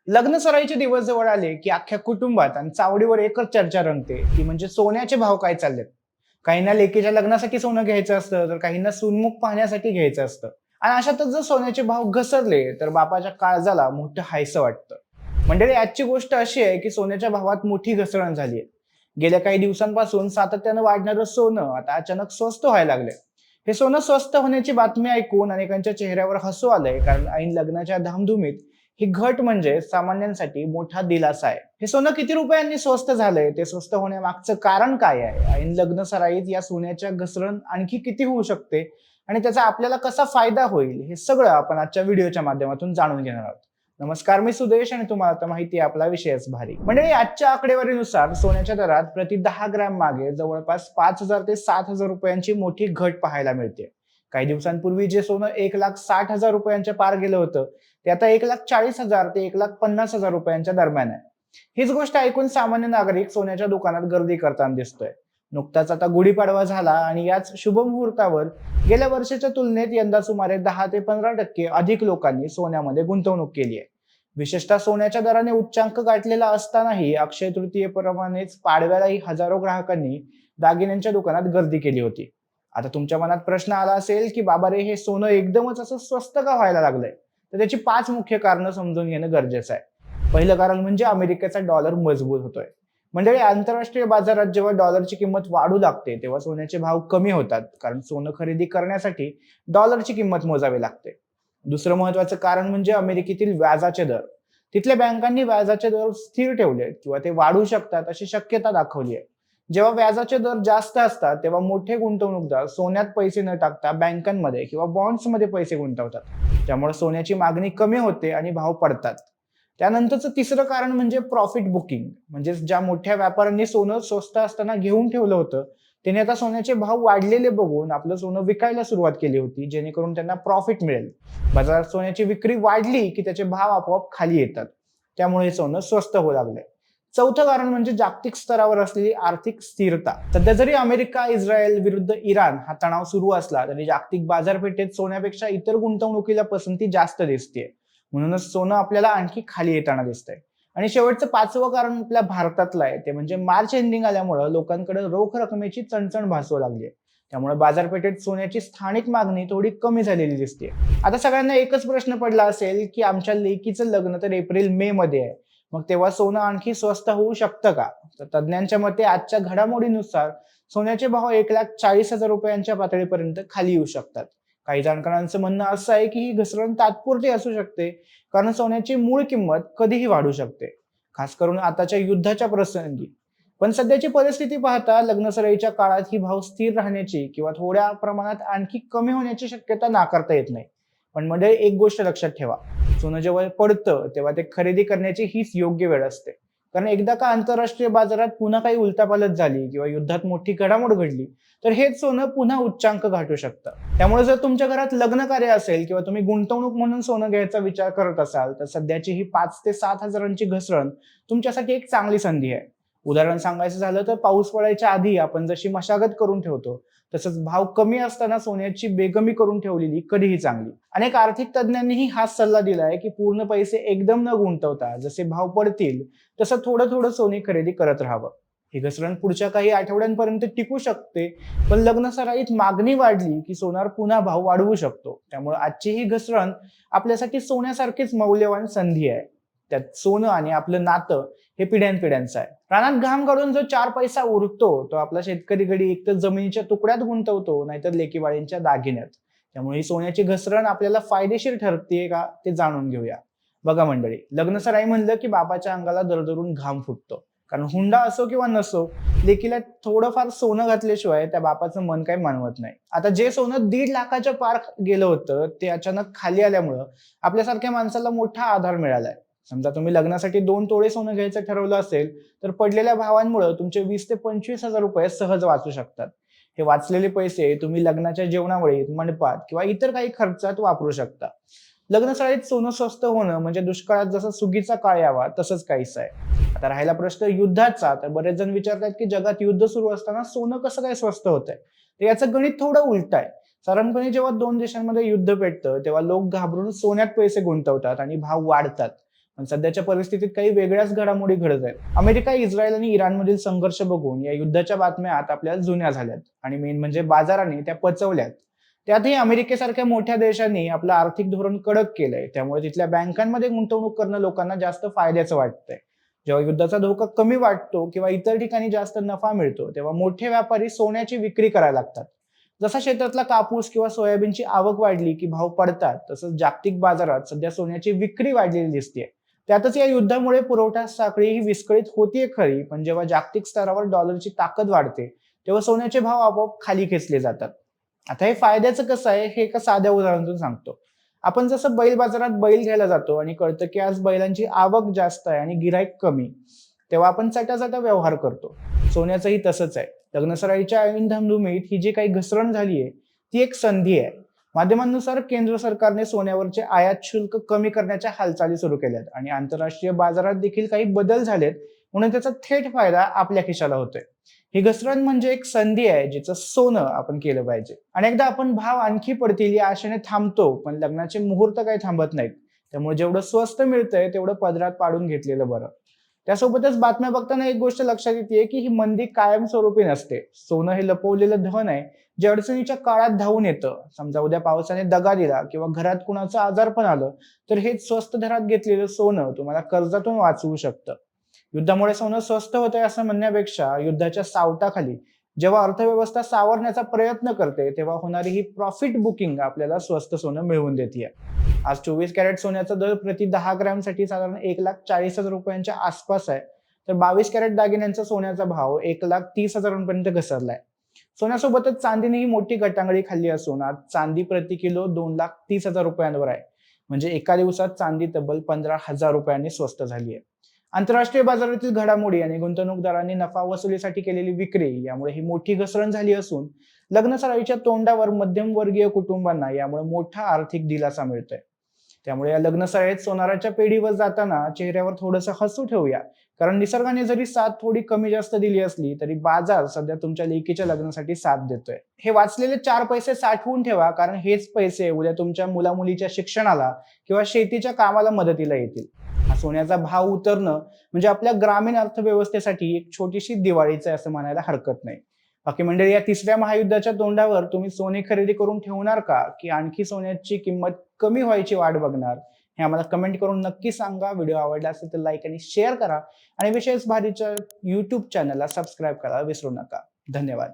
लग्न सराईचे दिवस जवळ आले की अख्ख्या कुटुंबात आणि चावडीवर एकच चर्चा रंगते ती म्हणजे सोन्याचे भाव काय चाललेत. काहींना लेकीच्या लग्नासाठी सोनं घ्यायचं असतं, तर काहींना सुनमुख पाहण्यासाठी घ्यायचं असतं. आणि अशातच जर सोन्याचे भाव घसरले तर बापाच्या काळजाला मोठं हायसं वाटतं. म्हणजे आजची गोष्ट अशी आहे की सोन्याच्या भावात मोठी घसरण झाली आहे. गेल्या काही दिवसांपासून सातत्यानं वाढणारं सोनं आता अचानक स्वस्त व्हायला लागले. हे सोनं स्वस्त होण्याची बातमी ऐकून अनेकांच्या चेहऱ्यावर हसू आलंय, कारण ऐन लग्नाच्या धामधुमीत ही घट म्हणजे सामान्यांसाठी मोठा दिलासा आहे. हे सोनं किती रुपयांनी स्वस्त झालंय, ते स्वस्त होण्यामागचं कारण काय आहे, ऐन लग्न सराईत या सोन्याच्या घसरण आणखी किती होऊ शकते आणि त्याचा आपल्याला कसा फायदा होईल, हे सगळं आपण आजच्या व्हिडिओच्या माध्यमातून जाणून घेणार आहोत. नमस्कार, मी सुदेश आणि तुम्हाला आता माहिती आहे आपला विषयच भारी. म्हणजे आजच्या आकडेवारीनुसार सोन्याच्या दरात प्रति 10 ग्रॅम मागे जवळपास 5,000 ते 7,000 रुपयांची मोठी घट पाहायला मिळते. काही दिवसांपूर्वी जे सोनं 1,60,000 रुपयांच्या पार गेलं होतं, ते आता 1,40,000 ते 1,50,000 रुपयांच्या दरम्यान आहे. हीच गोष्ट ऐकून सामान्य नागरिक सोन्याच्या दुकानात गर्दी करताना दिसतोय. नुकताच आता गुढीपाडवा झाला आणि याच शुभ मुहूर्तावर गेल्या वर्षाच्या तुलनेत यंदा सुमारे 10 ते 15% अधिक लोकांनी सोन्यामध्ये गुंतवणूक केली आहे. विशेषतः सोन्याच्या दराने उच्चांक गाठलेला असतानाही अक्षय तृतीयेप्रमाणेच पाडव्यालाही हजारो ग्राहकांनी दागिन्यांच्या दुकानात गर्दी केली होती. आता तुमच्या मनात प्रश्न आला असेल की बाबा रे, हे सोनं एकदमच असं स्वस्त का व्हायला लागलंय? तर त्याची 5 मुख्य कारणं समजून घेणं गरजेचं आहे. पहिलं कारण म्हणजे अमेरिकेचा डॉलर मजबूत होतोय. मंडळी, आंतरराष्ट्रीय बाजारात जेव्हा डॉलरची किंमत वाढू लागते तेव्हा सोन्याचे भाव कमी होतात, कारण सोनं खरेदी करण्यासाठी डॉलरची किंमत मोजावी लागते. दुसरं महत्वाचं कारण म्हणजे अमेरिकेतील व्याजाचे दर. तिथल्या बँकांनी व्याजाचे दर स्थिर ठेवले किंवा ते वाढू शकतात अशी शक्यता दाखवली आहे. जेव्हा व्याजाचे दर जास्त असतात तेव्हा मोठे गुंतवणूकदार सोन्यात पैसे न टाकता बँकांमध्ये किंवा बॉन्ड्समध्ये पैसे गुंतवतात. त्यामुळे सोन्याची मागणी कमी होते आणि भाव पडतात. त्यानंतरचं तिसरं कारण म्हणजे प्रॉफिट बुकिंग. म्हणजे ज्या मोठ्या व्यापाऱ्यांनी सोनं स्वस्त असताना घेऊन ठेवलं होतं, त्यांनी आता सोन्याचे भाव वाढलेले बघून आपलं सोनं विकायला सुरुवात केली होती, जेणेकरून त्यांना प्रॉफिट मिळेल. बाजारात सोन्याची विक्री वाढली की त्याचे भाव आपोआप खाली येतात. त्यामुळे सोनं स्वस्त होऊ लागलंय. चौथं कारण म्हणजे जागतिक स्तरावर असलेली आर्थिक स्थिरता. सध्या जरी अमेरिका इस्रायल विरुद्ध इराण हा तणाव सुरू असला तरी जागतिक बाजारपेठेत सोन्यापेक्षा इतर गुंतवणुकीला पसंती जास्त दिसते. म्हणूनच सोनं आपल्याला आणखी खाली येताना दिसतंय. आणि शेवटचं 5वं कारण आपल्या भारतातलं आहे, ते म्हणजे मार्च एंडिंग आल्यामुळे लोकांकडे रोख रकमेची चणचण भासू लागली आहे. त्यामुळे बाजारपेठेत सोन्याची स्थानिक मागणी थोडी कमी झालेली दिसते. आता सगळ्यांना एकच प्रश्न पडला असेल की आमच्या लेकीचं लग्न तर एप्रिल मे मध्ये आहे, मग तेव्हा सोनं आणखी स्वस्त होऊ शकतं का? तर तज्ज्ञांच्या मते आजच्या घडामोडीनुसार सोन्याचे भाव 1,40,000 रुपयांच्या पातळीपर्यंत खाली येऊ शकतात. काही जाणकारांचं म्हणणं असं आहे की ही घसरण तात्पुरती असू शकते, कारण सोन्याची मूळ किंमत कधीही वाढू शकते, खास करून आताच्या युद्धाच्या प्रसंगी. पण सध्याची परिस्थिती पाहता लग्नसराईच्या काळात ही भाव स्थिर राहण्याची किंवा थोड्या प्रमाणात आणखी कमी होण्याची शक्यता नाकारता येत नाही. पण मध्ये एक गोष्ट लक्षात ठेवा, सोनं जेव्हा पडतं तेव्हा ते खरेदी करण्याची हीच योग्य वेळ असते. कारण एकदा का आंतरराष्ट्रीय बाजारात पुन्हा काही उलथापालथ झाली किंवा युद्धात मोठी घडामोड घडली तर हेच सोनं पुन्हा उच्चांक गाठू शकतं. त्यामुळे जर तुमच्या घरात लग्न कार्य असेल किंवा तुम्ही गुंतवणूक म्हणून सोनं घ्यायचा विचार करत असाल तर सध्याची ही 5 ते 7 हजारांची घसरण तुमच्यासाठी एक चांगली संधी आहे. उदाहरण सांगायचं झालं तर पाऊस पडायच्या आधी आपण जशी मशागत करून ठेवतो, तसंच भाव कमी असताना सोन्याची बेगमी करून ठेवलेली कधीही चांगली. अनेक आर्थिक तज्ज्ञांनीही हाच सल्ला दिलाय की पूर्ण पैसे एकदम न गुंतवता जसे भाव पडतील तसं थोडं थोडं सोने खरेदी करत राहावं. ही घसरण पुढच्या काही आठवड्यांपर्यंत टिकू शकते, पण लग्न सराईत मागणी वाढली की सोनार पुन्हा भाव वाढवू शकतो. त्यामुळे आजची ही घसरण आपल्यासाठी सोन्यासारखीच मौल्यवान संधी आहे. त्यात सोनं आणि आपलं नातं हे पिढ्यानपिढ्यांचं आहे. रानात घाम काढून जो 4 पैसा उरतो तो आपला शेतकरी गडी एक तर जमिनीच्या तुकड्यात गुंतवतो, नाहीतर लेकीवाळींच्या दागिन्यात. त्यामुळे ही सोन्याची घसरण आपल्याला फायदेशीर ठरते का ते जाणून घेऊया. बघा मंडळी, लग्नसराई म्हणलं की बापाच्या अंगाला दरदरून घाम फुटतो. कारण हुंडा असो किंवा नसो, लेकीला थोडंफार सोनं घातल्याशिवाय त्या बापाचं मन काही मानवत नाही. आता जे सोनं 1.5 लाखाच्या पार गेलं होतं ते अचानक खाली आल्यामुळं आपल्यासारख्या माणसाला मोठा आधार मिळालाय. समजा तुम्ही लग्नासाठी 2 तोळे सोनं घ्यायचं ठरवलं असेल तर पडलेल्या भावांमुळे तुमचे 20 ते 25,000 रुपये सहज वाचू शकतात. हे वाचलेले पैसे तुम्ही लग्नाच्या जेवणावळीत, मंडपात किंवा इतर काही खर्चात वापरू शकता. लग्नसराईत सोनं स्वस्त होणं म्हणजे दुष्काळात जसा सुगीचा काळ यावा तसंच काहीच आहे. आता राहिला प्रश्न युद्धाचा, तर बरेच जण विचारतात की जगात युद्ध सुरू असताना सोनं कसं काय स्वस्त होतंय? तर याचं गणित थोडं उलट आहे. साधारणपणे जेव्हा 2 देशांमध्ये युद्ध पेटतं तेव्हा लोक घाबरून सोन्यात पैसे गुंतवतात आणि भाव वाढतात. पण सध्याच्या परिस्थितीत काही वेगळ्याच घडामोडी घडत आहेत. अमेरिका, इस्रायल आणि इराणमधील संघर्ष बघून या युद्धाच्या बातम्या आता आपल्याला जुन्या झाल्यात आणि मेन म्हणजे बाजाराने त्या पचवल्यात. त्यातही अमेरिकेसारख्या मोठ्या देशांनी आपलं आर्थिक धोरण कडक केलंय, त्यामुळे तिथल्या बँकांमध्ये गुंतवणूक करणं लोकांना जास्त फायद्याचं वाटतंय. जेव्हा युद्धाचा धोका कमी वाटतो किंवा इतर ठिकाणी जास्त नफा मिळतो, तेव्हा मोठे व्यापारी सोन्याची विक्री करायला लागतात. जसा क्षेत्रातला कापूस किंवा सोयाबीनची आवक वाढली की भाव पडतात, तसंच जागतिक बाजारात सध्या सोन्याची विक्री वाढलेली दिसते. त्यातच या युद्धामुळे पुरवठा साखळी ही विस्कळीत होतीये खरी, पण जेव्हा जागतिक स्तरावर डॉलरची ताकद वाढते, तेव्हा सोन्याचे भाव आपोआप खाली खेचले जातात. आता हे फायद्याचं कसं आहे हे एका साध्या उदाहरणातून सांगतो. आपण जसं बैल बाजारात बैल घ्यायला जातो आणि कळतं की आज बैलांची आवक जास्त आहे आणि गिराईक कमी, तेव्हा आपण चटाचटा व्यवहार करतो. सोन्याचंही तसंच आहे. लग्नसराईच्या ऐन धामधुमीत ही जी काही घसरण झाली आहे, ती एक संधी आहे. माध्यमांनुसार केंद्र सरकारने सोन्यावरचे आयात शुल्क कमी करण्याच्या हालचाली सुरू केल्यात आणि आंतरराष्ट्रीय बाजारात देखील काही बदल झालेत, म्हणून त्याचा थेट फायदा आपल्या खिशाला होतोय. ही घसरण म्हणजे एक संधी आहे, जिचं सोनं आपण केलं पाहिजे. अनेकदा आपण भाव आणखी पडतील या आशेने थांबतो, पण लग्नाचे मुहूर्त काही थांबत नाहीत. त्यामुळे जेवढं स्वस्त मिळतंय तेवढं पदरात पाडून घेतलेलं बरं. त्यासोबतच बातम्या बघताना एक गोष्ट लक्षात येते की ही मंदी कायमस्वरूपी नसते. सोनं हे लपवलेलं धन आहे, जे अडचणीच्या काळात धावून येतं. समजा उद्या पावसाने दगा दिला किंवा घरात कुणाचं आजारपण आलं, तर हेच स्वस्त दरात घेतलेलं सोनं तुम्हाला कर्जातून वाचवू शकतं. युद्धामुळे सोनं स्वस्त होतंय असं म्हणण्यापेक्षा युद्धाच्या सावटाखाली जेव्हा अर्थव्यवस्था सावरण्याचा प्रयत्न करते, तेव्हा होणारी ही प्रॉफिट बुकिंग आपल्याला स्वस्त सोनं मिळवून देते. आज 24 कॅरेट सोन्याचा दर प्रति 10 ग्रॅमसाठी साधारण 1,40,000 रुपयांच्या आसपास आहे, तर 22 कॅरेट दागिन्यांचा सोन्याचा भाव 1,30,000 घसरलाय. सोन्यासोबतच चांदीने ही मोठी गटांगळी खाल्ली असून आज चांदी प्रति किलो 2,30,000 रुपयांवर आहे. म्हणजे एका दिवसात चांदी तब्बल 15,000 रुपयांनी स्वस्त झाली आहे. आंतरराष्ट्रीय बाजारातील घडामोडी आणि गुंतवणूकदारांनी नफा वसुलीसाठी केलेली विक्री यामुळे ही मोठी घसरण झाली असून लग्नसराईच्या तोंडावर मध्यमवर्गीय कुटुंबांना यामुळे मोठा आर्थिक दिलासा मिळतोय. त्यामुळे या लग्नसराईत सोनाराच्या पेढीवर जाताना चेहऱ्यावर थोडंसं हसू ठेवूया, कारण निसर्गाने जरी साथ थोडी कमी जास्त दिली असली तरी बाजार सध्या तुमच्या लेकीच्या लग्नासाठी साथ देतोय. हे वाचलेले 4 पैसे साठवून ठेवा, कारण हेच पैसे उद्या तुमच्या मुलामुलीच्या शिक्षणाला किंवा शेतीच्या कामाला मदतीला येतील. हा सोन्याचा भाव उतरणं म्हणजे आपल्या ग्रामीण अर्थव्यवस्थेसाठी एक छोटीशी दिवाळीच आहे असं म्हणायला हरकत नाही. बाकी मंडळी, या तिसऱ्या महायुद्धाच्या तोंडावर तुम्ही सोने खरेदी करून ठेवणार का, की आणखी सोन्याची किंमत कमी व्हायची वाट बघणार? हे आम्हाला कमेंट करून नक्की सांगा. व्हिडिओ आवडला असेल तर लाईक आणि शेअर करा आणि विशेष भारीच्या YouTube चॅनलला सबस्क्राईब करायला विसरू नका. धन्यवाद.